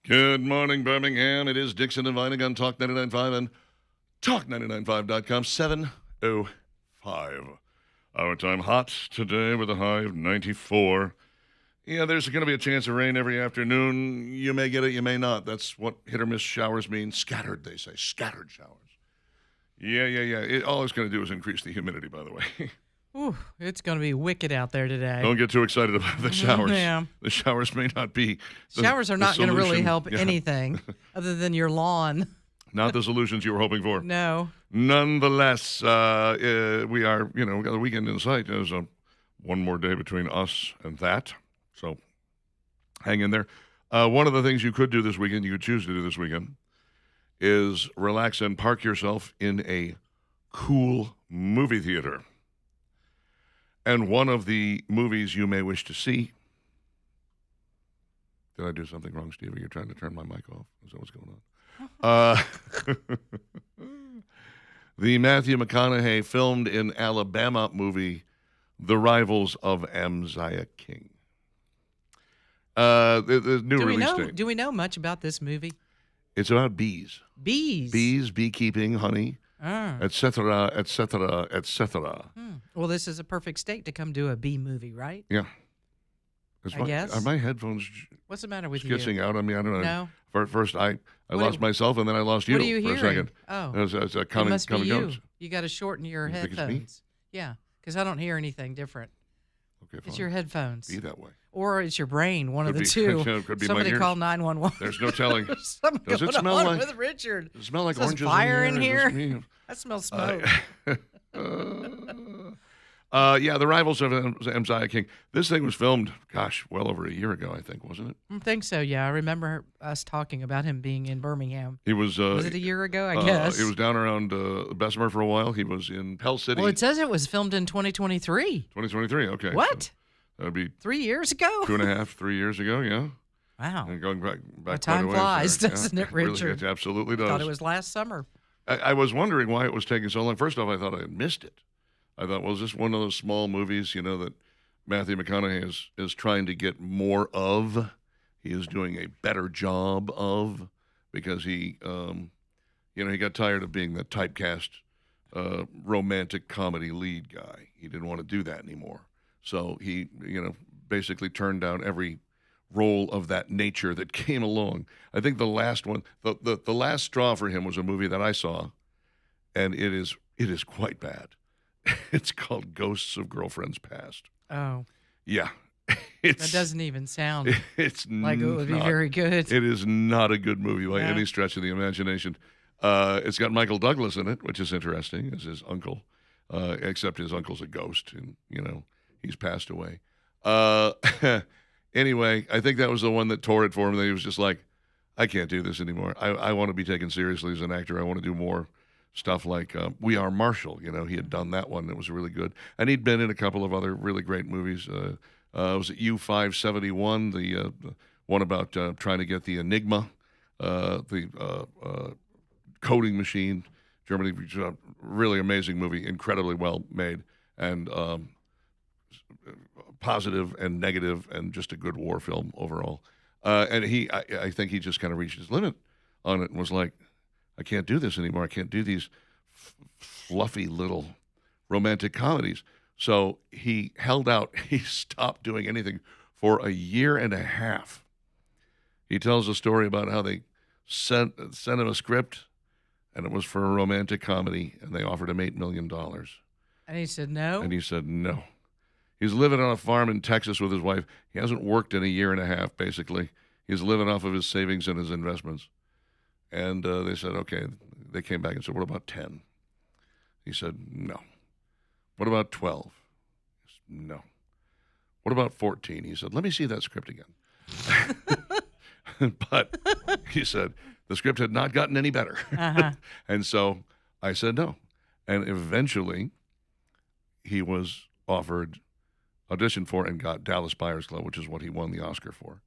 Good morning, Birmingham. It is Dixon and Vining on Talk 99.5 and Talk995.com. 7:05. Our time hot today with a high of 94. Yeah, there's going to be a chance of rain every afternoon. You may get it, you may not. That's what hit or miss showers mean. Scattered, they say. Scattered showers. Yeah. All it's going to do is increase the humidity, by the way. Ooh, it's going to be wicked out there today. Don't get too excited about the showers. Yeah. The showers may not be Showers are not going to really help Yeah. anything other than your lawn. Not the solutions you were hoping for. No. Nonetheless, we are, we got the weekend in sight. There's one more day between us and that. So hang in there. One of the things you could do this weekend, you could choose to do this weekend, is relax and park yourself in a cool movie theater. And one of the movies you may wish to see. Did I do something wrong, Steve? Are you trying to turn my mic off? Is that what's going on? The Matthew McConaughey filmed in Alabama movie, The Rivals of Amziah King. The new release date. Do we know much about this movie? It's about bees. Bees, beekeeping, honey, etc., etc., etc. Well, this is a perfect state to come do a bee movie, right? Yeah. I guess. Are my headphones What's the matter with skitching you? out on me? I don't know. No. First, I lost myself, and then I lost you What are you for hearing? a second. Oh, It's a it coming must be you. goes. You got to shorten your You think it's me? headphones. Yeah, because I don't hear anything different. Okay, fine. It's your headphones. Be that way. Or it's your brain, one Could of the be- two. could be my Somebody ears. call 911. There's no telling. There's something Does it going smell on like- with Richard? Does it smell like Smells oranges fire in Is here? this me? I smell smoke. Yeah, The Rivals of Amziah King. This thing was filmed, well over a year ago, I think, wasn't it? I think so, yeah. I remember us talking about him being in Birmingham. He was. Was it a year ago, I guess? He was down around Bessemer for a while. He was in Pell City. Well, it says it was filmed in 2023. 2023, okay. What? So that'd be 3 years ago? 2.5, 3 years ago, yeah. Wow. And going back Well, quite time a ways flies, there. doesn't it, really, Richard? it absolutely does. Thought it was last summer. I was wondering why it was taking so long. First off, I thought I had missed it. I thought, well, is this one of those small movies, that Matthew McConaughey is trying to get more of? He is doing a better job of, because he got tired of being the typecast romantic comedy lead guy. He didn't want to do that anymore. So he, basically turned down every role of that nature that came along. I think the last one, the last straw for him was a movie that I saw, and it is quite bad. It's called Ghosts of Girlfriends Past. Oh, Yeah. that doesn't even sound It's like it would be not- very good. It is not a good movie by No. any stretch of the imagination. It's got Michael Douglas in it, which is interesting, as his uncle, except his uncle's a ghost, and, he's passed away. Anyway, I think that was the one that tore it for him. That he was just like, I can't do this anymore. I want to be taken seriously as an actor. I want to do more stuff like We Are Marshall. He had done that one that was really good. And he'd been in a couple of other really great movies. Was it U-571, the one about trying to get the Enigma, the coding machine, Germany. Really amazing movie, incredibly well made, and positive and negative, and just a good war film overall. And I think he just kind of reached his limit on it and was like, I can't do this anymore. I can't do these fluffy little romantic comedies. So he held out. He stopped doing anything for a year and a half. He tells a story about how they sent him a script, and it was for a romantic comedy, and they offered him $8 million. And he said no? And he said no. He's living on a farm in Texas with his wife. He hasn't worked in a year and a half, basically. He's living off of his savings and his investments. And they said, okay. They came back and said, what about 10? He said, no. What about 12? He said, no. What about 14? He said, let me see that script again. But he said, the script had not gotten any better. Uh-huh. And so I said no. And eventually he was offered, auditioned for, and got Dallas Buyers Club, which is what he won the Oscar for.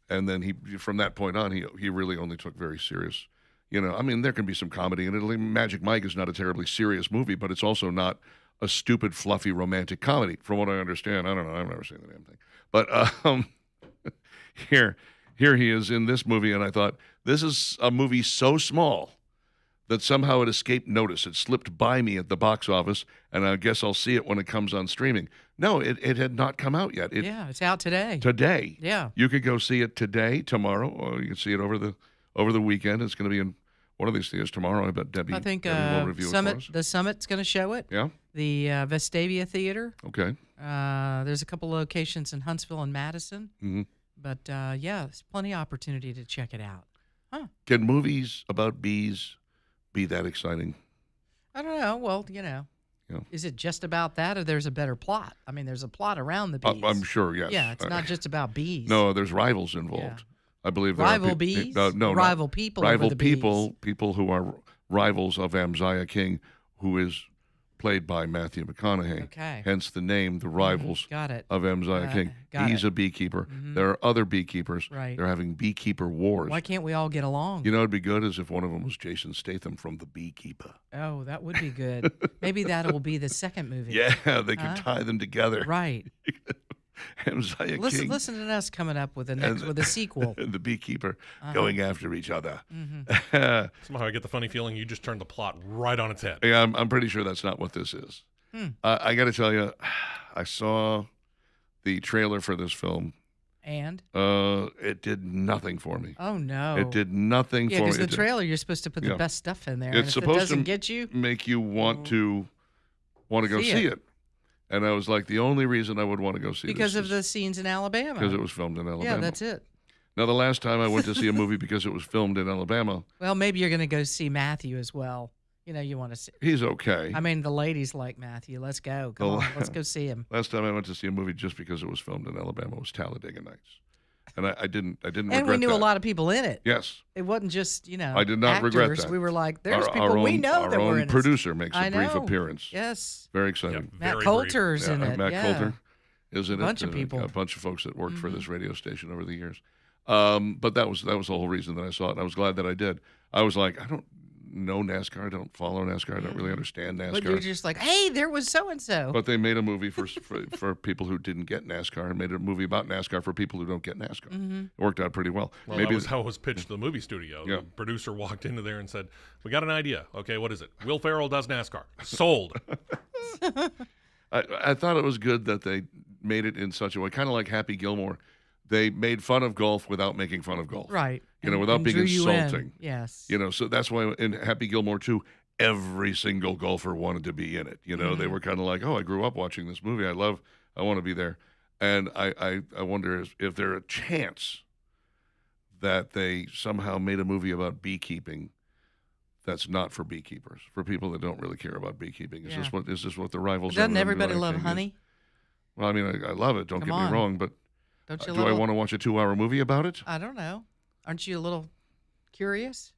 And then from that point on, he really only took very serious. There can be some comedy in it. Magic Mike is not a terribly serious movie, but it's also not a stupid, fluffy, romantic comedy. From what I understand, I don't know. I've never seen the damn thing. But here, here he is in this movie, and I thought, this is a movie so small that somehow it escaped notice. It slipped by me at the box office, and I guess I'll see it when it comes on streaming. No, it had not come out yet. Yeah, it's out today. Today. Yeah. You could go see it today, tomorrow, or you can see it over the weekend. It's going to be in one of these theaters tomorrow. I bet Debbie, I think Debbie will review it for us. the Summit's going to show it. Yeah? The Vestavia Theater. Okay. There's a couple locations in Huntsville and Madison. Mm-hmm. But, yeah, there's plenty of opportunity to check it out. Huh. Can movies about bees be that exciting? I don't know. Well, Yeah. is it just about that, or there's a better plot? I mean, there's a plot around the bees. I'm sure, yes. Yeah, it's not just about bees. No, there's rivals involved. Yeah. I believe there Rival are bees? no, Rival people over rival the people, bees. people who are rivals of Amziah King, who is played by Matthew McConaughey. Okay. Hence the name, the rivals Got it. of Amziah King. got He's it. a beekeeper. Mhm. There are other beekeepers. Right. They're having beekeeper wars. Why can't we all get along? You know, it'd be good as if one of them was Jason Statham from The Beekeeper. Oh, that would be good. Maybe that will be the second movie. Yeah, they could Huh? tie them together. Right. Amziah King Listen to us coming up with a sequel. and the beekeeper going after each other. Mhm. Somehow I get the funny feeling you just turned the plot right on its head. Yeah, I'm pretty sure that's not what this is. I got to tell you, I saw the trailer for this film. And? It did nothing for me. Oh, no. It did nothing Yeah, for me. because the It did- trailer, you're supposed to put Yeah. the best stuff in there. It's and if it supposed doesn't to get you, make you want to go see it. And I was like, the only reason I would want to go see because this of the scenes in Alabama. because it was filmed in Alabama. Yeah, that's it. Now, the last time I went to see a movie because it was filmed in Alabama, Well, maybe you're going to go see Matthew as well. You know, you want to see. he's okay. I mean, the ladies like Matthew. Let's go. Come Oh. on, let's go see him. Last time I went to see a movie just because it was filmed in Alabama was Talladega Nights, and I didn't And regret we knew that. a lot of people in it. Yes, It wasn't just, I did not regret actors. that. We were like, there's our people we own, know our that were own in it. producer makes a I brief know. appearance. Yes. Very exciting. Yeah, Matt very Coulter's Yeah, in it. Matt yeah. Coulter is in it. Bunch of people. A bunch of folks that worked for this radio station over the years. But that was the whole reason that I saw it, and I was glad that I did. I was like, I don't know NASCAR. I don't follow NASCAR. I don't really understand NASCAR. But you're just like, hey, there was so and so. But they made a movie for people who didn't get NASCAR and made a movie about NASCAR for people who don't get NASCAR. It worked out pretty well. Well, Maybe that was how it was pitched to the movie studio. Yeah. The producer walked into there and said, "We got an idea. Okay, what is it? Will Ferrell does NASCAR. Sold." I thought it was good that they made it in such a way, kind of like Happy Gilmore. They made fun of golf without making fun of golf. Right. You know, And- without and being drew you in. insulting. Yes. You know, so that's why in Happy Gilmore 2, every single golfer wanted to be in it. You know, they were kind of like, oh, I grew up watching this movie. I want to be there. And I wonder if there's a chance that they somehow made a movie about beekeeping that's not for beekeepers, for people that don't really care about beekeeping. Is Yeah. this what the rivals Doesn't of everybody Amziah love King is? honey? Well, I mean, I love it. Don't Come get on. me wrong, but Don't you do I love want to watch a 2-hour movie about it? I don't know. Aren't you a little curious?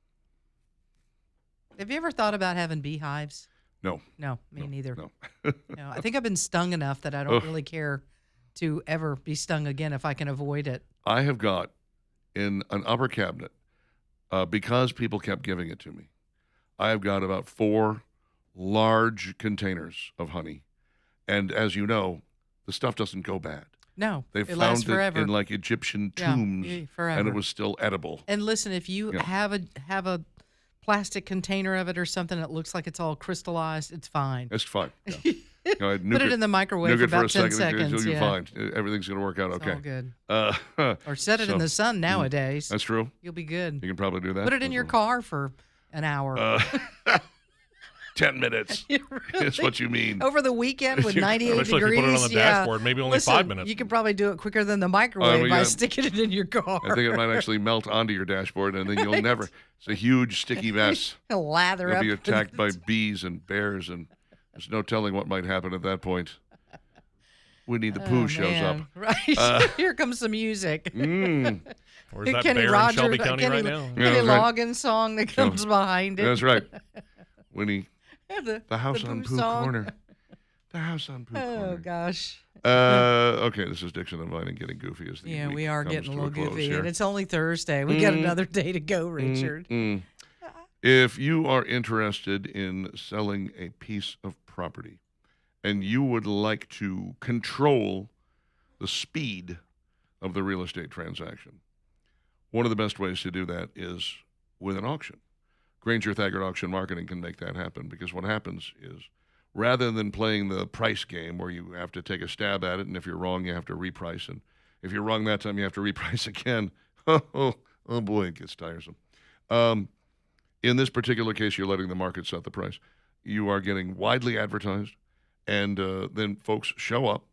Have you ever thought about having beehives? No. No, me neither. No. No, I think I've been stung enough that I don't really care to ever be stung again if I can avoid it. I have got in an upper cabinet, because people kept giving it to me, I have got about 4 large containers of honey. And as you know, the stuff doesn't go bad. No, They it lasts found it forever. in like Egyptian Yeah, tombs, forever. and it was still edible. And listen, if you Yeah. have a plastic container of it or something that looks like it's all crystallized, it's fine. It's fine. Yeah. You know, Put it in the microwave for nuke it about for a 10 second. seconds. You're Yeah, fine. Everything's going to work out it's okay. all good. Uh, Or set it in So, the sun nowadays. that's true. You'll be good. You can probably do that. Put it in your car for an hour. 10 minutes is what you mean. Over the weekend with 98 Especially if degrees. you put it on the yeah. dashboard, maybe only Listen, 5 minutes. You could probably do it quicker than the microwave by yeah. sticking it in your car. I think it might actually melt onto your dashboard, and then you'll never. It's a huge sticky mess. Lather You'll up. be attacked by bees and bears, and there's no telling what might happen at that point. Winnie the Pooh shows up. Right. Here comes the music. Where's that Kenny bear Rogers, in Shelby County Kenny, right now? Yeah, Kenny that's right. Loggins song that comes behind it. That's right. Winnie, Yeah, the house on Pooh song. Corner. The house on Pooh Oh Corner. gosh. Okay, this is Dixon and Vine and getting goofy as the Yeah, week we are comes getting a to little close goofy, here. and it's only Thursday. We got another day to go, Richard. If you are interested in selling a piece of property and you would like to control the speed of the real estate transaction, One of the best ways to do that is with an auction. Granger Thaggart Auction Marketing can make that happen, because what happens is, rather than playing the price game where you have to take a stab at it, and if you're wrong, you have to reprice, and if you're wrong that time, you have to reprice again. Oh boy, it gets tiresome. In this particular case, you're letting the market set the price. You are getting widely advertised, and then folks show up,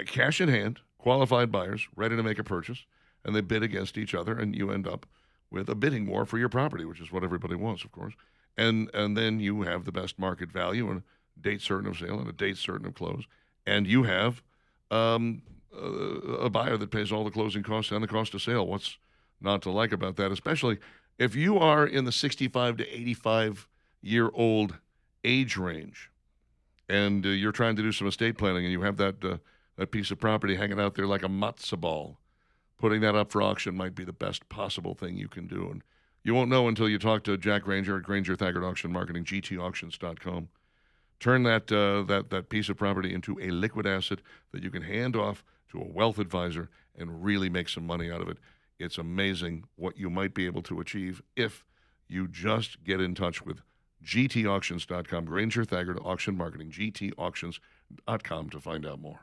cash in hand, qualified buyers, ready to make a purchase, and they bid against each other, and you end up with a bidding war for your property, which is what everybody wants, of course. And then you have the best market value and a date certain of sale and a date certain of close, and you have a buyer that pays all the closing costs and the cost of sale. What's not to like about that, especially if you are in the 65 to 85-year-old age range, and you're trying to do some estate planning, and you have that piece of property hanging out there like a matzo ball. Putting that up for auction might be the best possible thing you can do. And you won't know until you talk to Jack Granger at Granger Thaggart Auction Marketing, gtauctions.com. Turn that piece of property into a liquid asset that you can hand off to a wealth advisor and really make some money out of it. It's amazing what you might be able to achieve if you just get in touch with gtauctions.com, Granger Thaggart Auction Marketing, gtauctions.com, to find out more.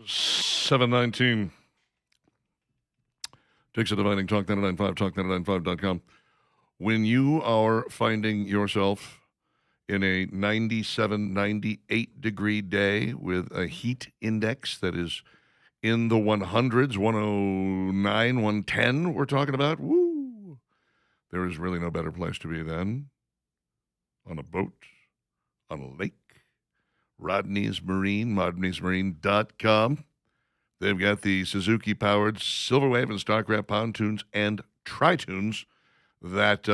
7:19. Takes a dividing Talk 995, talk995.com. When you are finding yourself in a 97, 98 degree day with a heat index that is in the 100s, 109, 110, we're talking about, woo, there is really no better place to be than on a boat, on a lake. Rodney's Marine, rodneysmarine.com. They've got the Suzuki-powered Silverwave and Starcraft pontoons and Tritoons that,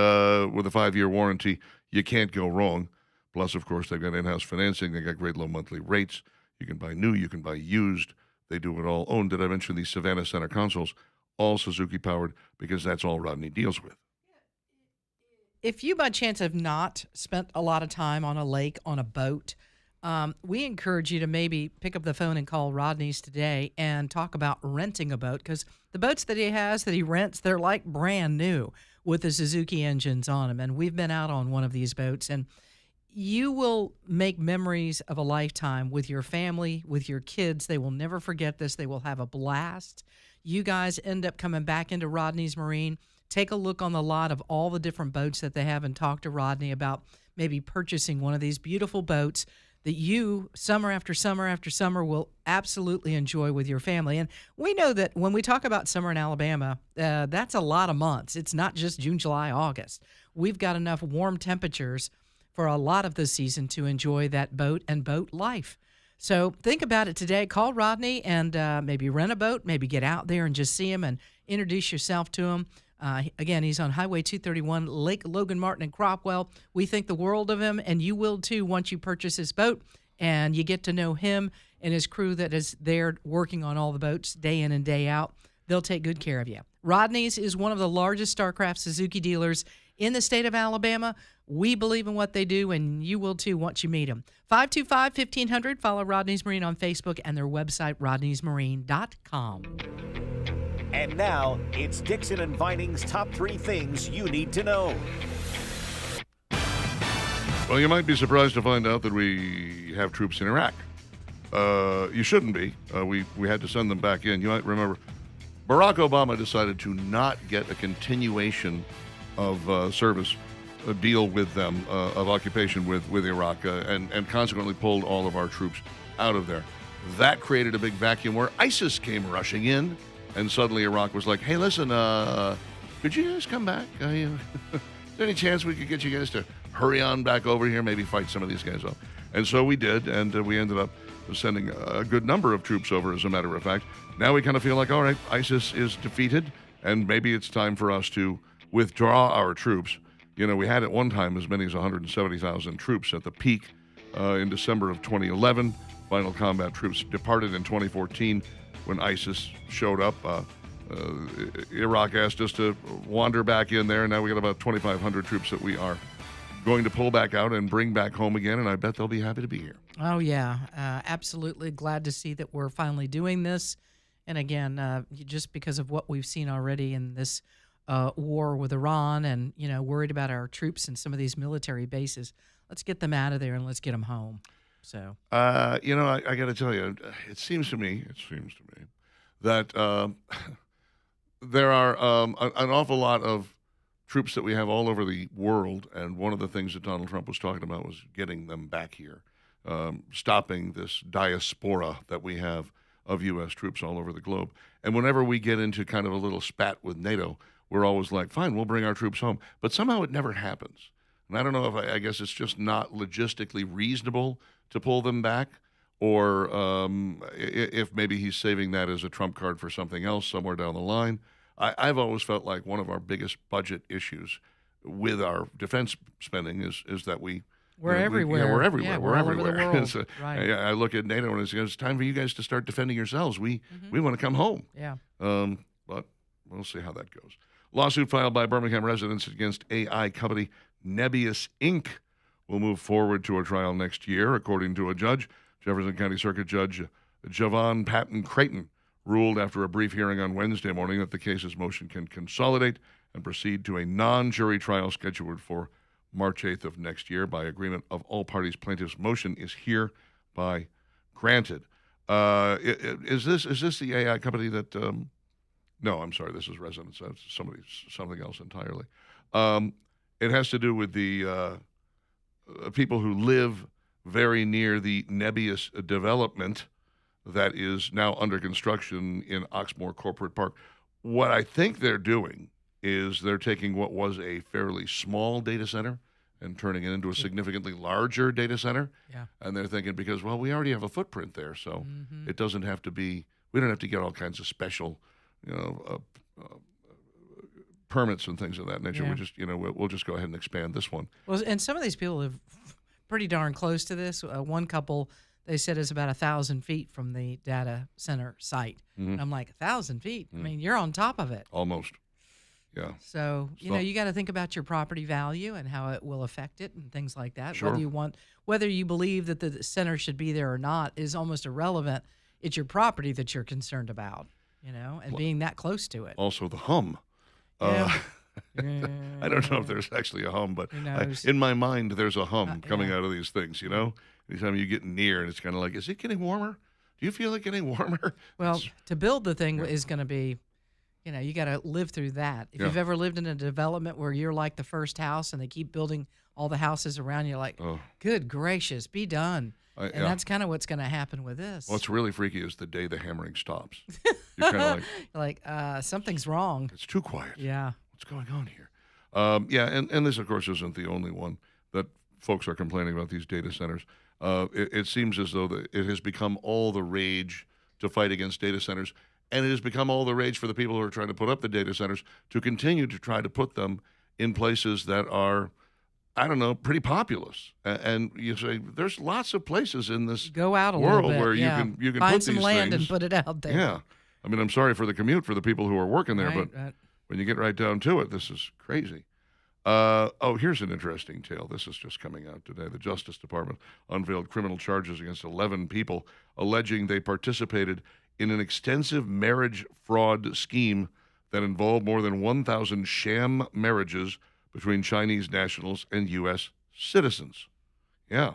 with a 5-year warranty, you can't go wrong. Plus, of course, they've got in-house financing. They got great low monthly rates. You can buy new. You can buy used. They do it all. Oh, and did I mention the Savannah Center consoles? All Suzuki-powered, because that's all Rodney deals with. If you by chance have not spent a lot of time on a lake, on a boat, we encourage you to maybe pick up the phone and call Rodney's today and talk about renting a boat, because the boats that he has, that he rents, they're like brand new with the Suzuki engines on them. And we've been out on one of these boats, and you will make memories of a lifetime with your family, with your kids. They will never forget this. They will have a blast. You guys end up coming back into Rodney's Marine. Take a look on the lot of all the different boats that they have and talk to Rodney about maybe purchasing one of these beautiful boats that you, summer after summer after summer, will absolutely enjoy with your family. And we know that when we talk about summer in Alabama, that's a lot of months. It's not just June, July, August. We've got enough warm temperatures for a lot of the season to enjoy that boat and boat life. So think about it today. Call Rodney and maybe rent a boat, maybe get out there and just see him and introduce yourself to him. Again, he's on Highway 231, Lake Logan Martin and Cropwell. We think the world of him, and you will too once you purchase his boat and you get to know him and his crew that is there working on all the boats day in and day out. They'll take good care of you. Rodney's is one of the largest Starcraft Suzuki dealers in the state of Alabama. We believe in what they do, and you will too once you meet them. 525-1500. Follow Rodney's Marine on Facebook and their website, rodneysmarine.com. And now, it's Dixon and Vining's top 3 things you need to know. Well, you might be surprised to find out that we have troops in Iraq. You shouldn't be. We had to send them back in. You might remember Barack Obama decided to not get a continuation of service deal with them, of occupation with Iraq, and consequently pulled all of our troops out of there. That created a big vacuum where ISIS came rushing in, and suddenly Iraq was like, hey, listen, could you guys come back? Is there any chance we could get you guys to hurry on back over here, maybe fight some of these guys off? And so we did, and we ended up sending a good number of troops over, as a matter of fact. Now we kind of feel like, all right, ISIS is defeated, and maybe it's time for us to withdraw our troops. You know, we had at one time as many as 170,000 troops at the peak in December of 2011. Final combat troops departed in 2014 when ISIS showed up. Iraq asked us to wander back in there, and now we got about 2,500 troops that we are going to pull back out and bring back home again, and I bet they'll be happy to be here. Oh, yeah. Absolutely glad to see that we're finally doing this. And again, just because of what we've seen already in this war with Iran and, worried about our troops and some of these military bases, let's get them out of there and let's get them home. So, I got to tell you, it seems to me that there are an awful lot of troops that we have all over the world, and one of the things that Donald Trump was talking about was getting them back here, stopping this diaspora that we have of U.S. troops all over the globe. And whenever we get into kind of a little spat with NATO, we're always like, fine, we'll bring our troops home. But somehow it never happens. And I don't know if I guess it's just not logistically reasonable to pull them back, or if maybe he's saving that as a trump card for something else somewhere down the line. I've always felt like one of our biggest budget issues with our defense spending is that we're everywhere. We're everywhere. Yeah, we're everywhere. All over the world. So, right. I look at NATO and it's time for you guys to start defending yourselves. We want to come home. Yeah. But we'll see how that goes. Lawsuit filed by Birmingham residents against AI company Nebius Inc. will move forward to a trial next year, according to a judge. Jefferson County Circuit Judge Javon Patton Creighton ruled after a brief hearing on Wednesday morning that the case's motion can consolidate and proceed to a non-jury trial scheduled for March 8th of next year. By agreement of all parties, plaintiff's motion is hereby granted. Is this the AI company that? No, I'm sorry. This is Resonance. That's something else entirely. It has to do with the people who live very near the Nebius development that is now under construction in Oxmoor Corporate Park. What I think they're doing is they're taking what was a fairly small data center and turning it into a significantly larger data center. Yeah. And they're thinking, because, well, we already have a footprint there, so it doesn't have to be, we don't have to get all kinds of special, permits and things of that nature. Yeah. We just, we'll just go ahead and expand this one. Well, and some of these people live pretty darn close to this. One couple, they said, is about 1,000 feet from the data center site. Mm-hmm. And I'm like, 1,000 feet? I mean, you're on top of it. Almost. Yeah. So, you got to think about your property value and how it will affect it and things like that. Sure. Whether you believe that the center should be there or not is almost irrelevant. It's your property that you're concerned about, and being that close to it. Also, the hum. Yeah. I don't know if there's actually a hum, but Who knows? in my mind, there's a hum coming yeah. out of these things, Anytime you get near, and it's kind of like, is it getting warmer? Do you feel it getting warmer? Well, to build the thing is going to be, you got to live through that. If you've ever lived in a development where you're like the first house and they keep building all the houses around, you're like, good gracious, be done. And that's kind of what's going to happen with this. What's really freaky is the day the hammering stops. You're kind of like, something's wrong. it's too quiet. Yeah. What's going on here? And this, of course, isn't the only one that folks are complaining about, these data centers. It seems as though it has become all the rage to fight against data centers, and it has become all the rage for the people who are trying to put up the data centers to continue to try to put them in places that are, I don't know, pretty populous. And you say there's lots of places in this Go out a world little bit, where yeah. you can Find put some these land things. and put it out there. Yeah, I mean, I'm sorry for the commute for the people who are working there, Right, but when you get right down to it, this is crazy. Here's an interesting tale. This is just coming out today. The Justice Department unveiled criminal charges against 11 people alleging they participated in an extensive marriage fraud scheme that involved more than 1,000 sham marriages between Chinese nationals and U.S. citizens. Yeah.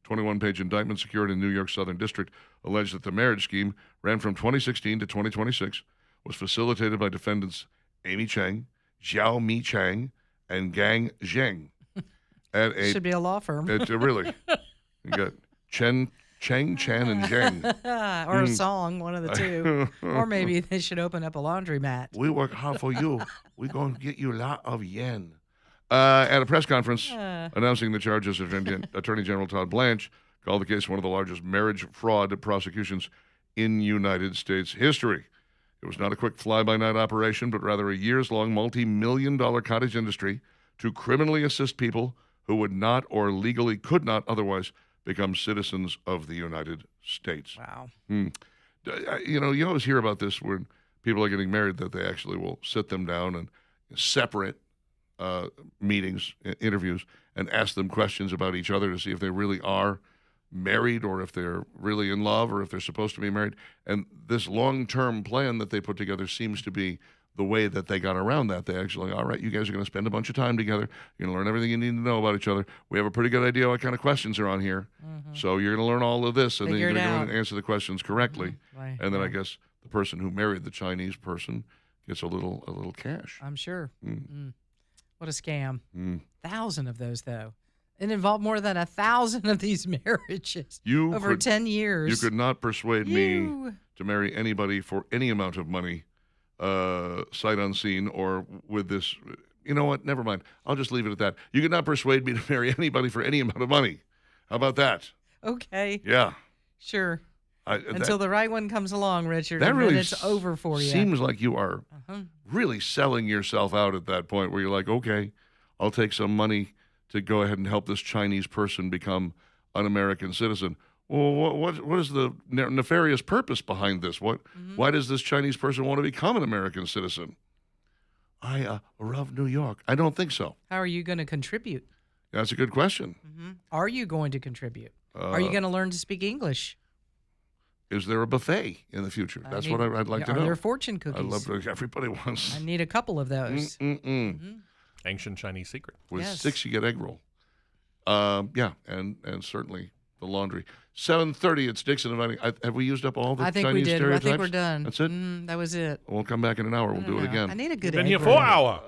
21-page indictment secured in New York's Southern District alleged that the marriage scheme ran from 2016 to 2026, was facilitated by defendants Amy Chang, Xiao Mi Chang, and Gang Zheng. Should be a law firm. Really. You got Chang, Chan, and Zheng. Or a song, one of the two. Or maybe they should open up a laundromat. We work hard for you. We're going to get you a lot of yen. At a press conference announcing the charges, Attorney General Todd Blanche called the case one of the largest marriage fraud prosecutions in United States history. It was not a quick fly-by-night operation, but rather a years-long, multi-million-dollar cottage industry to criminally assist people who would not or legally could not otherwise become citizens of the United States. Wow. You always hear about this when people are getting married, that they actually will sit them down and separate meetings, interviews, and ask them questions about each other to see if they really are married or if they're really in love or if they're supposed to be married. And this long-term plan that they put together seems to be the way that they got around that. They actually, all right, you guys are going to spend a bunch of time together. You're going to learn everything you need to know about each other. We have a pretty good idea what kind of questions are on here. So you're going to learn all of this, and then you're going to go in and answer the questions correctly. Right. And then I guess the person who married the Chinese person gets a little cash. I'm sure. What a scam. 1,000 of those, though. It involved more than 1,000 of these marriages over 10 years. You could not persuade me to marry anybody for any amount of money, sight unseen, or with this. You know what? Never mind. I'll just leave it at that. You could not persuade me to marry anybody for any amount of money. How about that? Okay. Yeah. Sure. Until the right one comes along, Richard, that and really then it's over for you. Seems like you are really selling yourself out at that point where you're like, okay, I'll take some money to go ahead and help this Chinese person become an American citizen. Well, what is the nefarious purpose behind this? Why does this Chinese person want to become an American citizen? I love New York. I don't think so. How are you going to contribute? That's a good question. Are you going to contribute? Are you going to learn to speak English? Is there a buffet in the future? That's what I'd like to know. Are there fortune cookies? I love everybody wants. I need a couple of those. Ancient Chinese secret. With 6, you get egg roll. Yeah, and certainly the laundry. 7:30. It's Dixon inviting. Have we used up all the I think Chinese we did. I stereotypes? think we're done. That's it. That was it. We'll come back in an hour. We'll do it I again. need a good Been egg here for roll. an hour.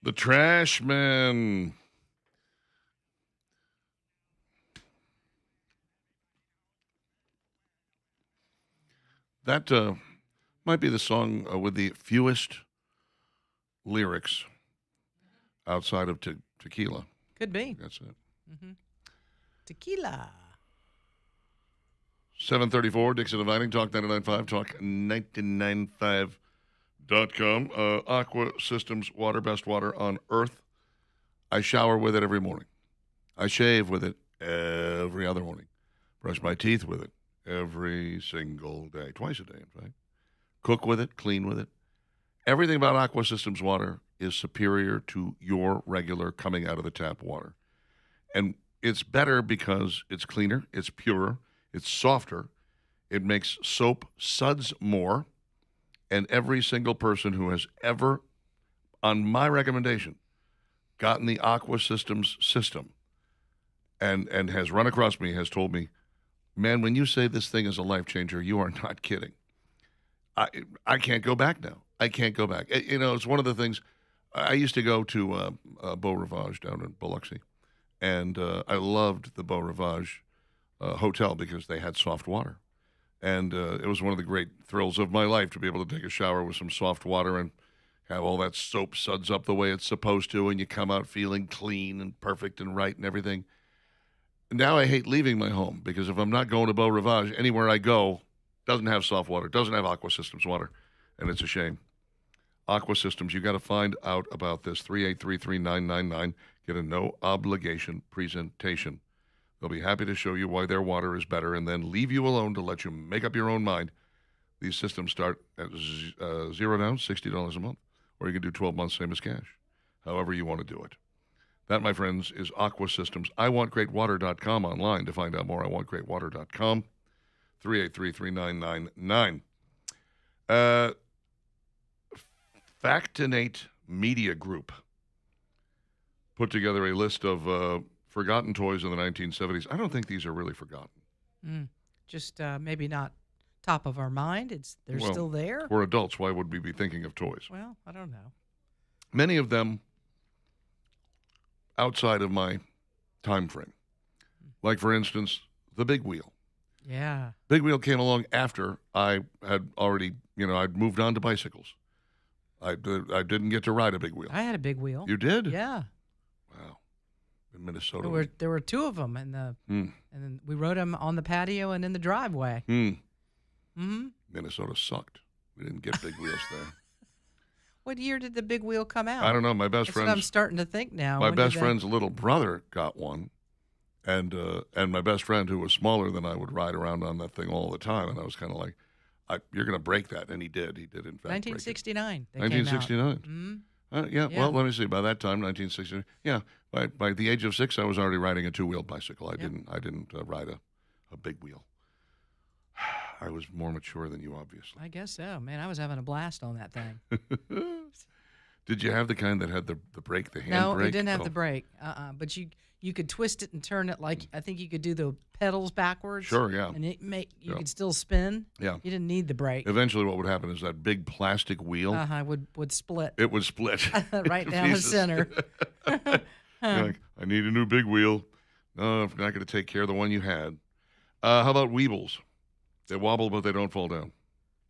The Trash Man. That might be the song with the fewest lyrics outside of Tequila. Could be. That's it. Tequila. 734, Dixon Inviting, Talk 99.5, Talk995.com. Aqua Systems water, best water on earth. I shower with it every morning. I shave with it every other morning. Brush my teeth with it every single day, twice a day, in fact. Cook with it, clean with it. Everything about Aqua Systems water is superior to your regular coming out of the tap water. And it's better because it's cleaner, it's purer, it's softer, It makes soap suds more, and every single person who has ever, on my recommendation, gotten the Aqua Systems system and has run across me has told me, man, when you say this thing is a life changer, you are not kidding. I can't go back now. I can't go back. It's one of the things. I used to go to Beau Rivage down in Biloxi, and I loved the Beau Rivage hotel because they had soft water. And it was one of the great thrills of my life to be able to take a shower with some soft water and have all that soap suds up the way it's supposed to, and you come out feeling clean and perfect and right and everything. Now I hate leaving my home because if I'm not going to Beau Rivage, anywhere I go doesn't have soft water, doesn't have Aqua Systems water, and it's a shame. Aqua Systems, you got to find out about this. 3833999. Get a no-obligation presentation. They'll be happy to show you why their water is better and then leave you alone to let you make up your own mind. These systems start at $0 down, $60 a month, or you can do 12 months, same as cash, however you want to do it. That, my friends, is Aqua Systems. IWantGreatWater.com online to find out more. IWantGreatWater.com, 3833999. Factinate Media Group put together a list of forgotten toys in the 1970s. I don't think these are really forgotten. Just maybe not top of our mind. They're still there. We're adults. Why would we be thinking of toys? Well, I don't know. Many of them outside of my time frame. Like, for instance, the Big Wheel. Yeah. Big Wheel came along after I had already, I'd moved on to bicycles. I didn't get to ride a Big Wheel. I had a Big Wheel. You did? Yeah. Wow. In Minnesota. There were two of them, and then we rode them on the patio and in the driveway. Minnesota sucked. We didn't get Big Wheels there. What year did the Big Wheel come out? I don't know. My best That's friend's. what I'm starting to think now. My best friend's little brother got one, and my best friend, who was smaller than I, would ride around on that thing all the time, and I was kind of like, "You're going to break that," and he did. He did, in fact. 1969. 1969. Yeah. Well, let me see. By that time, 1969. Yeah. By the age of 6, I was already riding a 2-wheeled bicycle. I didn't ride a big wheel. I was more mature than you, obviously. I guess so. Man, I was having a blast on that thing. Did you have the kind that had the brake, the hand no, brake? it didn't have the brake. But you could twist it and turn it like, I think you could do the pedals backwards. Sure, yeah. And you could still spin. Yeah. You didn't need the brake. Eventually what would happen is that big plastic wheel, would split. it would split. Right down the center. You're like, I need a new big wheel. No, I'm not going to take care of the one you had. How about Weebles? They wobble, but they don't fall down.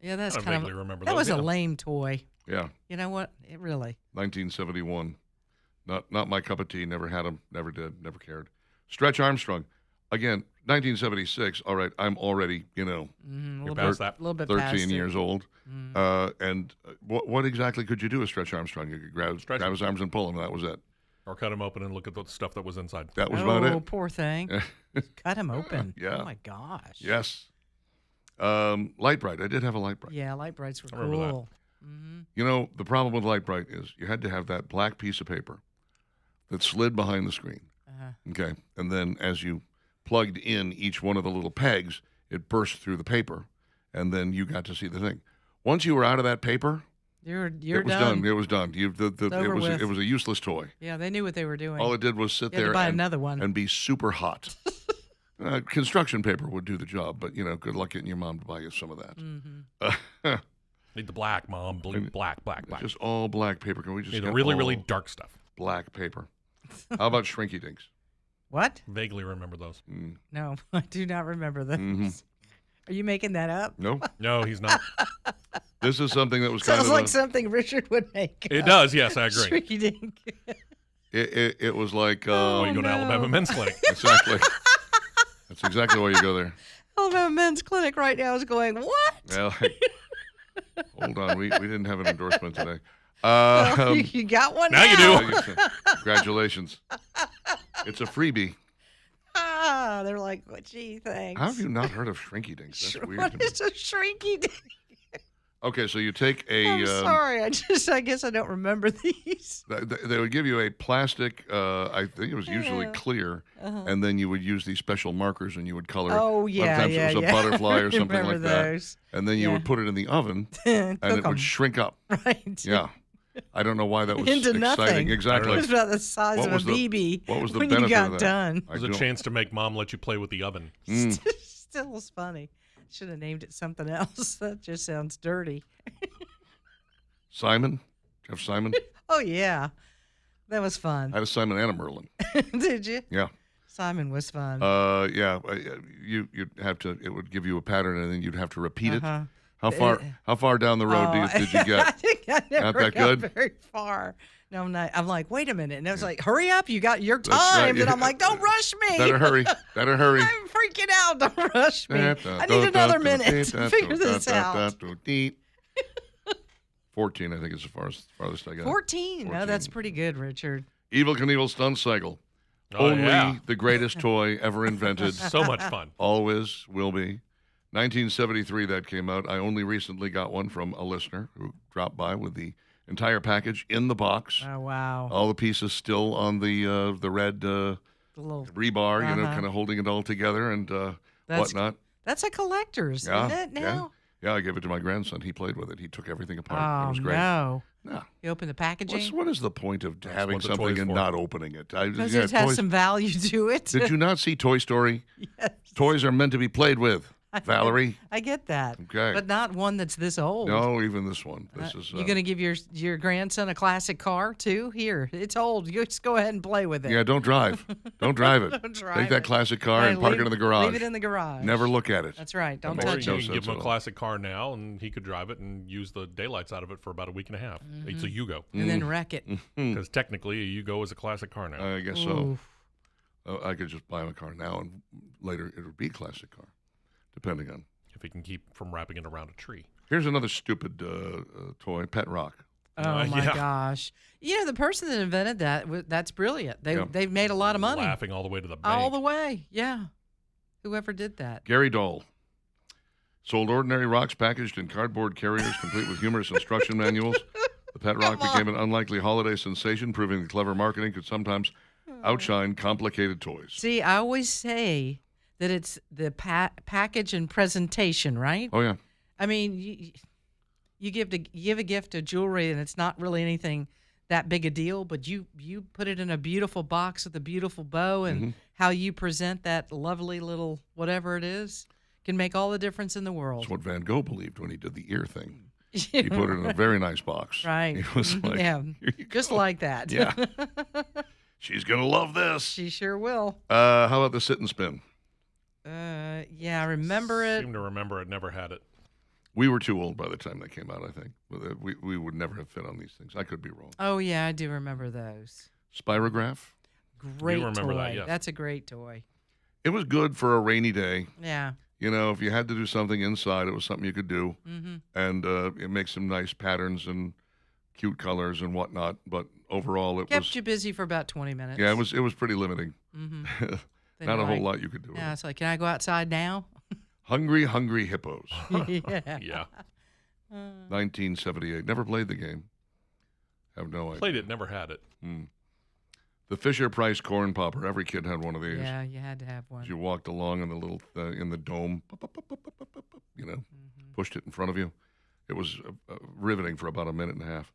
Yeah, that's I kind vaguely of remember that those, was a yeah. lame toy. Yeah, You know what? It really. 1971. Not my cup of tea. Never had them. Never did. Never cared. Stretch Armstrong. Again, 1976. All right, I'm already, A You're little past bit, that. little bit 13 past it. years old. And what exactly could you do with Stretch Armstrong? You could grab his arms and pull him. That was it. Or cut them open and look at the stuff that was inside. That was about Oh, it. poor thing. Cut him open. Yeah. Oh my gosh. Yes. Light Bright. I did have a Light Bright. Yeah, light brights were I remember that. cool. You know, the problem with Light Bright is you had to have that black piece of paper that slid behind the screen. Okay. And then as you plugged in each one of the little pegs, it burst through the paper, and then you got to see the thing. Once you were out of that paper, You're it was done. done. It was done. over with. It was a useless toy. Yeah, they knew what they were doing. All it did was sit You had to there buy and, another one. and be super hot. Construction paper would do the job, but good luck getting your mom to buy you some of that. Need the black, Mom. Black. Just all black paper. Can we just Need get the really, all really dark stuff. black paper? How about Shrinky Dinks? What? Vaguely remember those. No, I do not remember this. Are you making that up? No, No, he's not. this is something that was kind Sounds of like something Richard would make. It does, yes, I agree. Shrinky Dink. it was like Oh, you go to no. Alabama Men's Clinic. exactly. That's exactly why you go there. Alabama Men's Clinic right now is going, what? Well, hold on, we didn't have an endorsement today. You got one Now you now. do. Congratulations. It's a freebie. They're like, well, gee, thanks. How have you not heard of Shrinky Dinks? That's weird to What me. is a Shrinky Dink? Okay, so you take I'm sorry. I guess I don't remember these. They would give you a plastic, I think it was usually clear, and then you would use these special markers and you would color it. Oh, yeah, Sometimes it was a butterfly or something remember like those. that. And then you would put it in the oven and Cook it 'em. would shrink up. Right. Yeah. I don't know why that was Into exciting. nothing. Exactly. It was about the size What of was a the- BB what was the when benefit you of got that? done. I There's a don't- chance to make mom let you play with the oven. Still is funny. Should have named it something else. That just sounds dirty. Simon? Jeff Simon? Oh, yeah. That was fun. I had a Simon and a Merlin. Did you? Yeah. Simon was fun. Yeah. You'd have to. It would give you a pattern, and then you'd have to repeat it. Uh-huh. How far down the road did you I get? think I never that got good? very far. No, I'm not. I'm like, wait a minute. And I was like, hurry up. You got your That's right, time. And yeah. I'm like, don't rush me. Better hurry. Better hurry. I'm freaking out. Don't rush me. I need another minute to figure this out. 14, I think, is the farthest I got. 14. No, that's pretty good, Richard. Evel Knievel Stunt Cycle. Oh, Only yeah. the greatest toy ever invented. So much fun. Always will be. 1973 that came out. I only recently got one from a listener who dropped by with the entire package in the box. Oh, wow. All the pieces still on the red The little, rebar, Uh-huh. kind of holding it all together and That's- whatnot. that's a collector's, Yeah, isn't it now? Yeah, I gave it to my grandson. He played with it. He took everything apart. Oh, It was great. no. Yeah. You open the packaging? What is the point of having what the something toy's and for. not opening it? Because Yeah, it has toys- some value to it. Did you not see Toy Story? Yes. Toys are meant to be played with, Valerie. I get that. Okay. But not one that's this old. No, even this one. This is. You going to give your grandson a classic car, too? Here, it's old. You just go ahead and play with it. Yeah, don't drive. Don't drive it. Don't drive Take that it. classic car Right, and park leave- it in the garage. Leave it in the garage. Never look at it. That's right. Don't That Or makes touch you no it. can sense give him at a all. classic car now, and he could drive it and use the daylights out of it for about a week and a half. It's a Yugo. And then wreck it. Because technically, a Yugo is a classic car now. I guess so. Oof. I could just buy him a car now, and later it would be a classic car, depending on. If he can keep from wrapping it around a tree. Here's another stupid toy, Pet Rock. Oh, Uh, my yeah. gosh. You know, the person that invented that, that's brilliant. They've made a lot of money. Laughing all the way to the bank. All the way. Yeah. Whoever did that. Gary Dole. Sold ordinary rocks packaged in cardboard carriers, complete with humorous instruction manuals. The Pet Rock became an unlikely holiday sensation, proving that clever marketing could sometimes outshine complicated toys. See, I always say that it's the package and presentation, right? Oh, yeah. I mean, you give a gift of jewelry, and it's not really anything that big a deal, but you put it in a beautiful box with a beautiful bow, and how you present that lovely little whatever it is can make all the difference in the world. That's what Van Gogh believed when he did the ear thing. He put it in a very nice box. Right. He was like, yeah, "Here you just go." like that. Yeah. She's going to love this. She sure will. How about the sit and spin? Yeah, I remember it. Seem to remember it. Never had it. We were too old by the time they came out, I think. We would never have fit on these things. I could be wrong. Oh yeah, I do remember those. Spirograph. Great remember toy. that, yes. That's a great toy. It was good for a rainy day. Yeah. You know, if you had to do something inside, it was something you could do. Mm-hmm. And it makes some nice patterns and cute colors and whatnot. But overall, it Kept was you busy for about 20 minutes. yeah, it was pretty limiting. Mm-hmm. Not a whole lot you could do. With Yeah, it. it's like, can I go outside now? Hungry Hippos, yeah. Yeah. 1978. Never played the game. Have no idea. Played it. Never had it. The Fisher Price corn popper. Every kid had one of these. Yeah, you had to have one. As you walked along in the little in the dome, pushed it in front of you. It was riveting for about a minute and a half.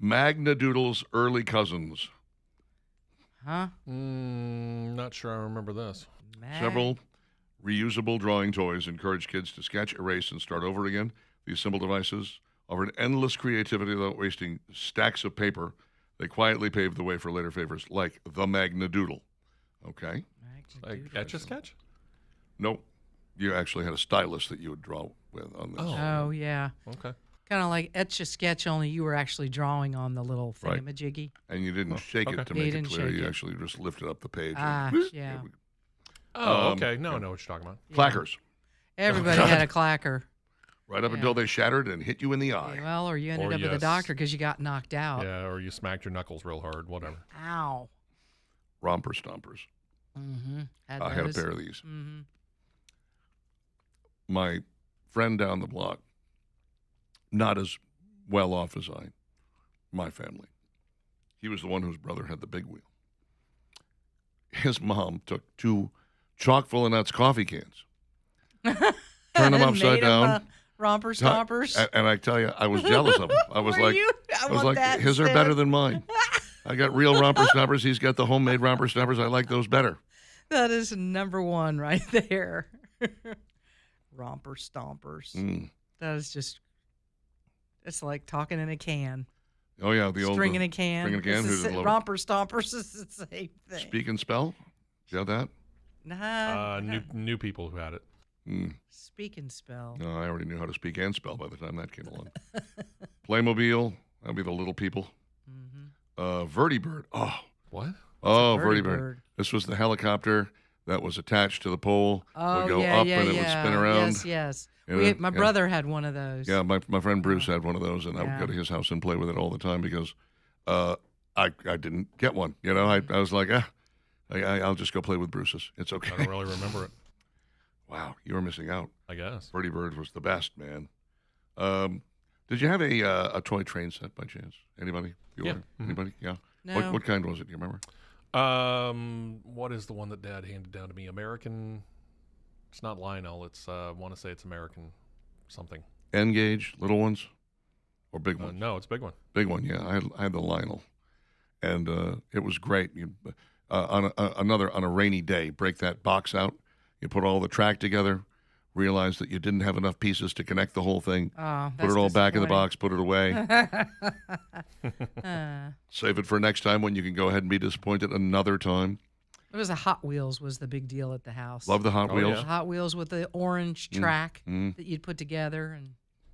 Magnadoodle's early cousins. Huh? Not sure I remember this. Several reusable drawing toys encourage kids to sketch, erase, and start over again. These simple devices offered endless creativity without wasting stacks of paper. They quietly paved the way for later favorites like the Magnadoodle. Okay? Like Etch-a-Sketch? Nope. You actually had a stylus that you would draw with on this. Oh, yeah. Okay. Kind of like Etch-a-Sketch, only you were actually drawing on the little Right. thingamajiggy. And you didn't shake okay. it to Yeah, you make it didn't clear. shake You it. actually just lifted up the page. Ah, and yeah. Oh, okay. Now I know what you're talking about. Clackers. Everybody had a clacker. Right up Yeah. until they shattered and hit you in the eye. Well, or you ended Or up with a yes. doctor because you got knocked out. Yeah, or you smacked your knuckles real hard. Whatever. Ow. Romper stompers. Mm-hmm. I had a pair of these. Mm-hmm. My friend down the block not as well off as my family. He was the one whose brother had the big wheel. His mom took 2 chock-full of nuts coffee cans, turned them upside down. Romper stompers. And I tell you, I was jealous of him. I was like, his are better than mine. I got real romper stompers. He's got the homemade romper stompers. I like those better. That is number one right there. Romper stompers. That is just, it's like talking in a can. Oh, yeah. The old string in a can. String in a can. It's romper stompers is the same thing. Speak and spell? You have that? Nah. New people who had it. Speak and spell. No, I already knew how to speak and spell by the time that came along. Playmobil. That'd be the little people. Vertibird. Oh. What? Oh, Vertibird. This was the helicopter that was attached to the pole. Oh, would go yeah, up yeah, and it would spin around. Yes. You know, My brother had one of those. Yeah, my friend Bruce had one of those, and I would go to his house and play with it all the time because I didn't get one. You know, I was like, I'll just go play with Bruce's. It's okay. I don't really remember it. Wow, you were missing out. I guess. Vertibird was the best, man. Did you have a toy train set by chance? Anybody? Yeah. Anybody? Yeah. No. What kind was it? Do you remember? What is the one that Dad handed down to me? American. It's not Lionel. It's I want to say it's American something. N-gauge, little ones, or big ones? No, it's a big one. Big one, yeah. I had the Lionel, and it was great. On a rainy day, break that box out. You put all the track together. Realize that you didn't have enough pieces to connect the whole thing. Oh, put it all back in the box. Put it away. Save it for next time when you can go ahead and be disappointed another time. It was a Hot Wheels was the big deal at the house. Love the Hot Wheels. Yeah. Hot Wheels with the orange track that you'd put together and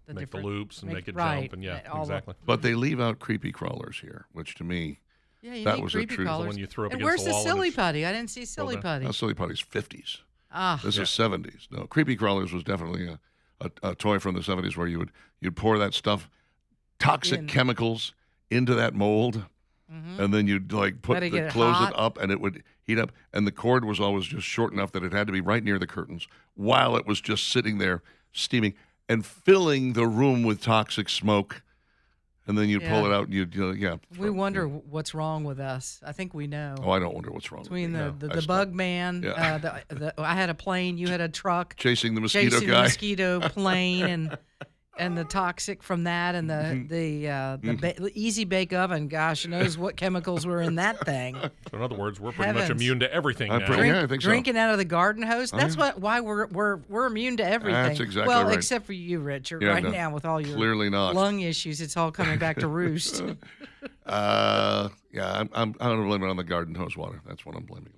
the Make the different loops and make it right, jump and all exactly. But they leave out creepy crawlers here, which to me, you that need was a creepy truth. crawlers. When you throw up and against where's the the wall and silly it's- putty? I didn't see silly putty. Not Silly Putty's 50s. Ah, This is 70s. No, creepy crawlers was definitely a toy from the 70s where you'd pour that stuff, toxic chemicals into that mold, and then you'd like Let it get close hot. it up, and it would heat up. And the cord was always just short enough that it had to be right near the curtains while it was just sitting there steaming and filling the room with toxic smoke. And then you'd pull it out, and we wonder what's wrong with us. I think we know. Oh, I don't wonder what's wrong. Between with me. the bug man, Yeah. I had a plane, you had a truck. Chasing the mosquito chasing guy. the mosquito plane and the toxic from that and the easy bake oven. Gosh knows what chemicals were in that thing. So in other words, we're pretty much Heavens. immune to everything now. Yeah, I think so. Drinking out of the garden hose. That's why we're immune to everything. That's exactly well, right. except for you, Richard. Yeah, right no, now with all your clearly not. lung issues, it's all coming back to roost. I'm going to blame it on the garden hose water. That's what I'm blaming it on.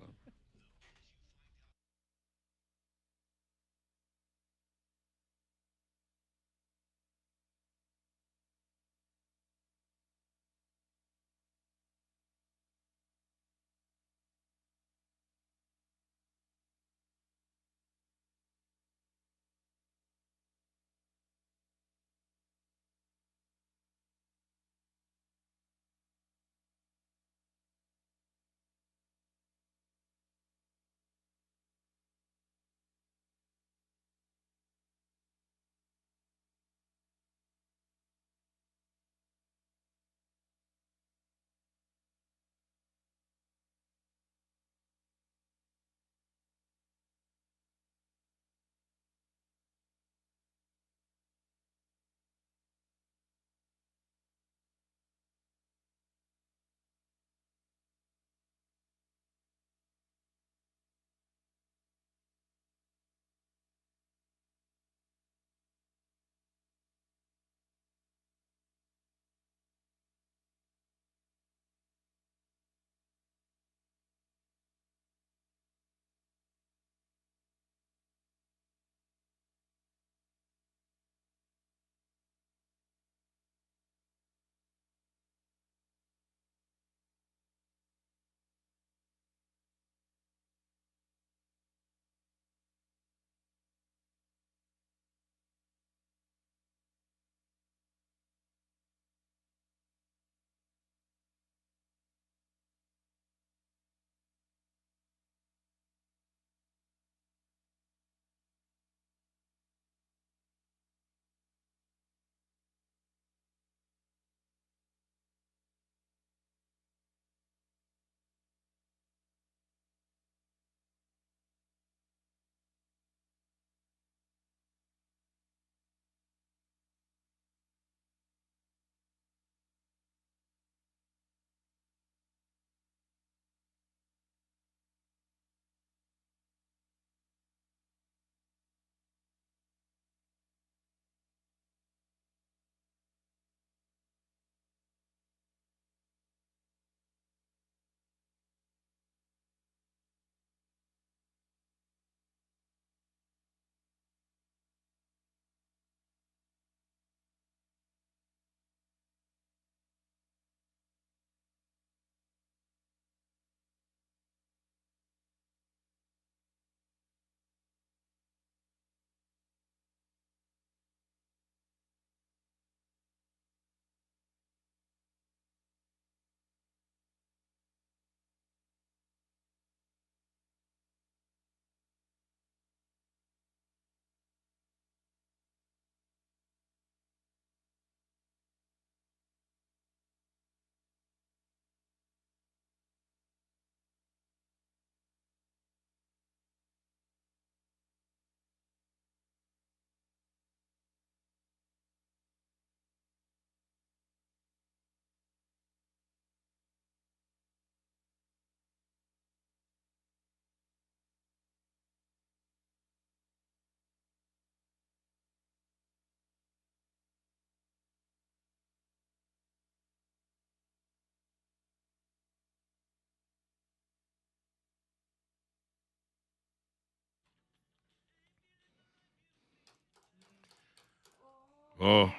Oh,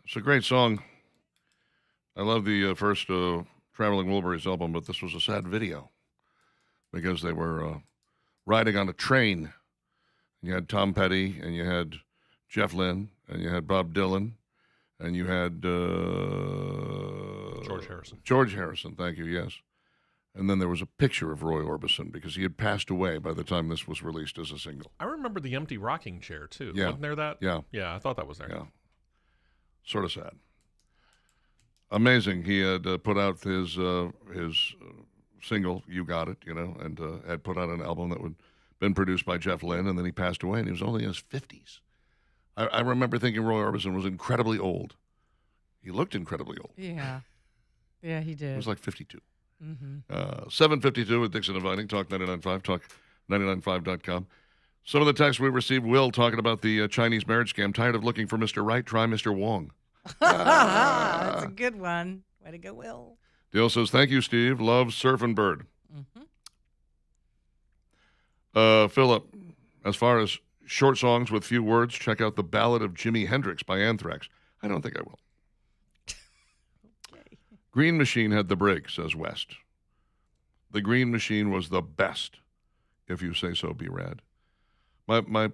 it's a great song. I love the first Traveling Wilburys album, but this was a sad video because they were riding on a train. You had Tom Petty, and you had Jeff Lynne, and you had Bob Dylan, and you had George Harrison. George Harrison, thank you, yes. And then there was a picture of Roy Orbison because he had passed away by the time this was released as a single. I remember the empty rocking chair, too. Yeah. Wasn't there that? Yeah. Yeah, I thought that was there. Yeah. Sort of sad. Amazing. He had put out his single, You Got It, and had put out an album that had been produced by Jeff Lynne, and then he passed away, and he was only in his 50s. I remember thinking Roy Orbison was incredibly old. He looked incredibly old. Yeah. Yeah, he did. He was like 52. Mm-hmm. 7:52 with Dixon and Vining, Talk 99.5, talk995.com. Some of the texts we received, Will talking about the Chinese marriage scam. Tired of looking for Mr. Right? Try Mr. Wong. That's a good one. Way to go, Will. Dale says, thank you, Steve. Love Surfin' Bird. Mm-hmm. Philip, as far as short songs with few words, check out The Ballad of Jimi Hendrix by Anthrax. I don't think I will. Okay. Green Machine had the break, says West. The Green Machine was the best, if you say so, be rad. My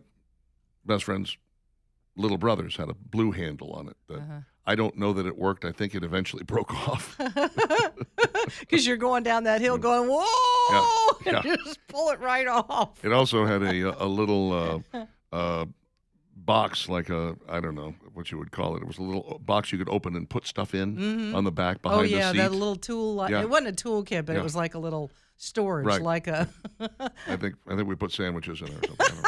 best friend's little brothers had a blue handle on it. That I don't know that it worked. I think it eventually broke off. Because you're going down that hill going, whoa, Yeah. and just pull it right off. It also had a little box, like I don't know what you would call it. It was a little box you could open and put stuff in on the back behind the seat. Oh, yeah, that little tool. Yeah. It wasn't a toolkit, but Yeah. it was like a little storage, Right. like a I think we put sandwiches in there or something.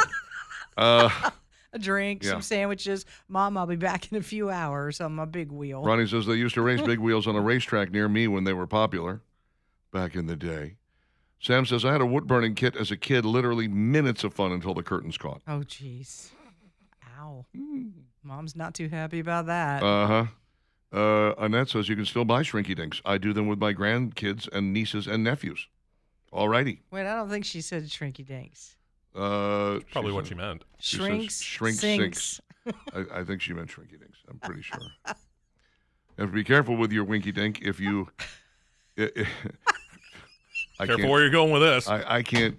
I don't know. a drink, Yeah. some sandwiches. Mom, I'll be back in a few hours on my big wheel. Ronnie says they used to race big wheels on a racetrack near me when they were popular back in the day. Sam says, I had a wood-burning kit as a kid, literally minutes of fun until the curtains caught. Oh, jeez. Ow. Mom's not too happy about that. Annette says, you can still buy Shrinky Dinks. I do them with my grandkids and nieces and nephews. All righty. Wait, I don't think she said shrinky dinks. Probably what she meant. She Shrinks, says shrink sinks. I think she meant Shrinky Dinks. I'm pretty sure. You have to be careful with your Winky Dink if you... I Careful can't- where you're going with this. I can't.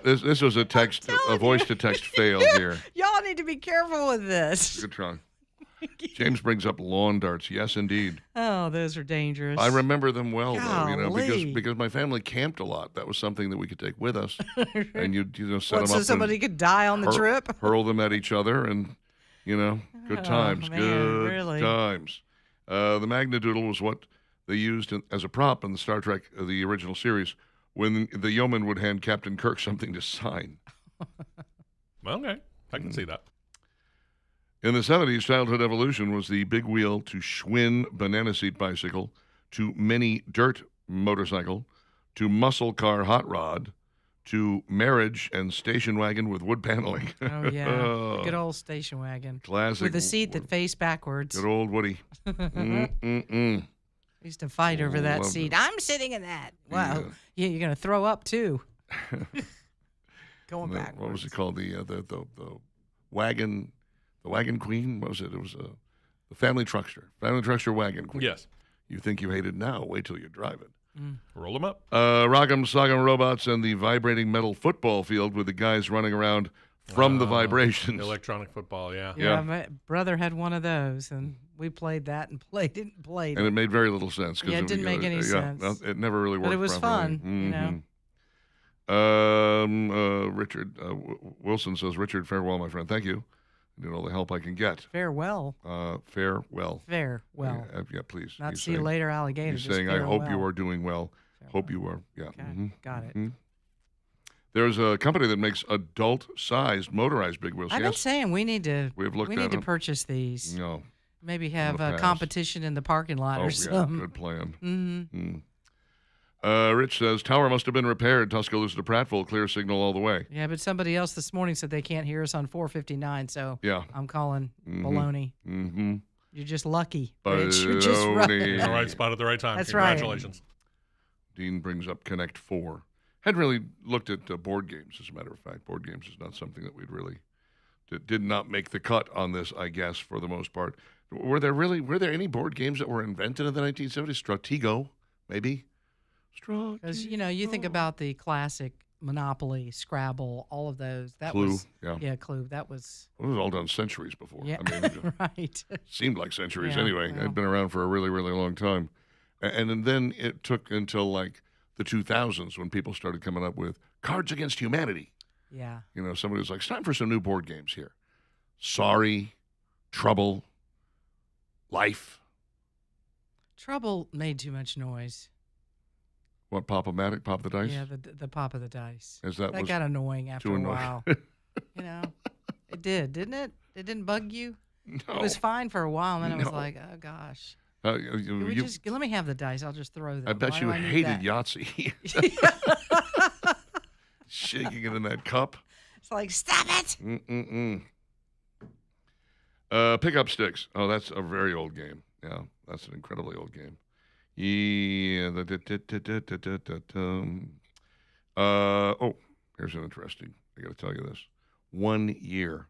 This was a text, a voice to text fail here. Y'all need to be careful with this. Good try. James brings up lawn darts. Yes, indeed. Oh, those are dangerous. I remember them well, though. Golly. Because my family camped a lot. That was something that we could take with us, and you set What, them up. so somebody could die on the trip? Hurl them at each other, and good times. man, Good really? times. The Magnadoodle was what they used as a prop in the Star Trek, the original series, when the yeoman would hand Captain Kirk something to sign. Okay, I can see that. In the 70s, childhood evolution was the big wheel to Schwinn banana seat bicycle, to mini dirt motorcycle, to muscle car hot rod, to marriage and station wagon with wood paneling. Oh, yeah. The good old station wagon. Classic. With a seat that faced backwards. Good old Woody. We used to fight over that Loved seat. it. I'm sitting in that. Wow. Yeah, you're going to throw up, too. Going backwards. What was it called? The wagon, the wagon queen? What was it? It was the family truckster. Family truckster wagon queen. Yes. You think you hate it now. Wait till you drive it. Roll them up. Rock'em Sock'em Robots and the vibrating metal football field with the guys running around from the vibrations. Electronic football, yeah. Yeah. My brother had one of those, and we played that and played it and played And it. it made very little sense. 'cause Yeah, it if didn't you make go- any sense. no, it never really worked But it was properly. fun, Richard Wilson says, Richard, farewell, my friend. Thank you. I need all the help I can get. Farewell. Farewell. Farewell. Yeah, please. Not He's see you saying- later, alligator. He's just saying, I hope you farewell. are doing well. Hope you are. Yeah. Okay, mhm, got it. mhm. There's a company that makes adult-sized motorized big wheels. I've been Yes. saying we need to We've looked we at need to them. purchase these. No. Maybe have a pass. competition in the parking lot Oh, or yeah. something. Good plan. Mm-hmm. Rich says, tower must have been repaired. Tuscaloosa to Prattville, clear signal all the way. Yeah, but somebody else this morning said they can't hear us on 459, so Yeah. I'm calling baloney. Mm-hmm. You're just lucky. Rich. You're just Baloney. right. In the right spot at the right time. That's right. Congratulations. Dean brings up Connect 4. Hadn't really looked at board games, as a matter of fact. Board games is not something that we'd really did not make the cut on this, I guess, for the most part. Were there any board games that were invented in the 1970s? Stratego, maybe? Because, you think about the classic Monopoly, Scrabble, all of those. That Clue, was, yeah. Clue. That was. It was all done centuries before. Yeah, I mean, right. seemed like centuries Yeah, anyway. yeah. It'd been around for a really, really long time. And then it took until like the 2000s when people started coming up with Cards Against Humanity. Yeah. Somebody was like, it's time for some new board games here. Sorry, Trouble, Life. Trouble made too much noise. What, Pop-O-Matic, Pop the Dice? Yeah, the pop of the dice. As that was got annoying after too a annoying. while. It did, didn't it? It didn't bug you? No. It was fine for a while, and then it was No. like, oh, gosh. You- Let me have the dice. I'll just throw them. I bet Why you do I need hated that? Yahtzee. Shaking it in that cup. It's like, stop it. Mm-mm-mm. Pickup sticks. Oh, that's a very old game. Yeah, that's an incredibly old game. Yeah. Oh, here's an interesting. I got to tell you this. 1 year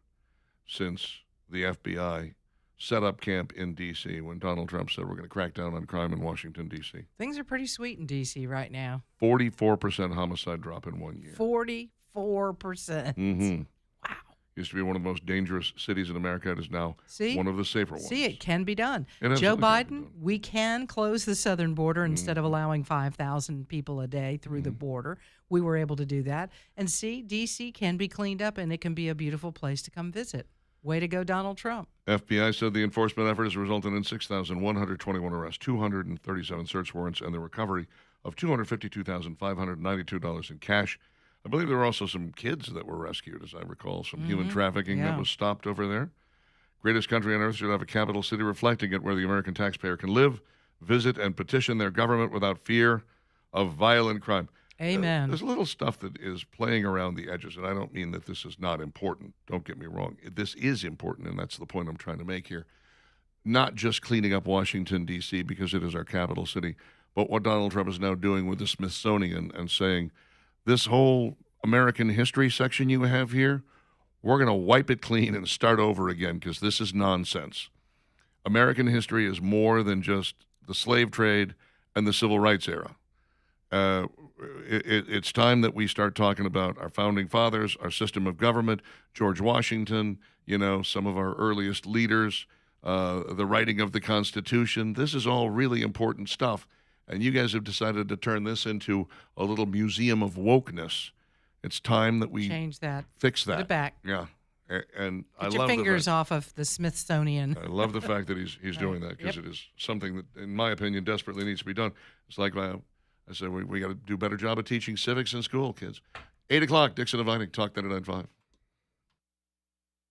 since the FBI set up camp in D.C. when Donald Trump said we're going to crack down on crime in Washington, D.C. Things are pretty sweet in D.C. right now. 44% homicide drop in 1 year. 44%. Mm-hmm. Wow. Used to be one of the most dangerous cities in America. It is now See? one of the safer ones. See, it can be done. It Joe absolutely can be Biden, done. we can close the southern border instead of allowing 5,000 people a day through the border. We were able to do that. And see, D.C. can be cleaned up, and it can be a beautiful place to come visit. Way to go, Donald Trump. FBI said the enforcement effort has resulted in 6,121 arrests, 237 search warrants, and the recovery of $252,592 in cash. I believe there were also some kids that were rescued, as I recall, some human trafficking that Yeah. was stopped over there. Greatest country on earth should have a capital city reflecting it where the American taxpayer can live, visit, and petition their government without fear of violent crime. Amen. There's little stuff that is playing around the edges, and I don't mean that this is not important. Don't get me wrong. This is important, and that's the point I'm trying to make here. Not just cleaning up Washington, D.C., because it is our capital city, but what Donald Trump is now doing with the Smithsonian and saying, this whole American history section you have here, we're going to wipe it clean and start over again because this is nonsense. American history is more than just the slave trade and the civil rights era. It's time that we start talking about our founding fathers, our system of government, George Washington, some of our earliest leaders, the writing of the Constitution. This is all really important stuff. And you guys have decided to turn this into a little museum of wokeness. It's time that we Change that. fix that. Put it back. Yeah. And I Get your love fingers the fact, off of the Smithsonian. I love the fact that he's doing that because Yep. it is something that, in my opinion, desperately needs to be done. It's like I said, we got to do a better job of teaching civics in school, kids. 8 o'clock, Dixon and Vining, Talk 99.5.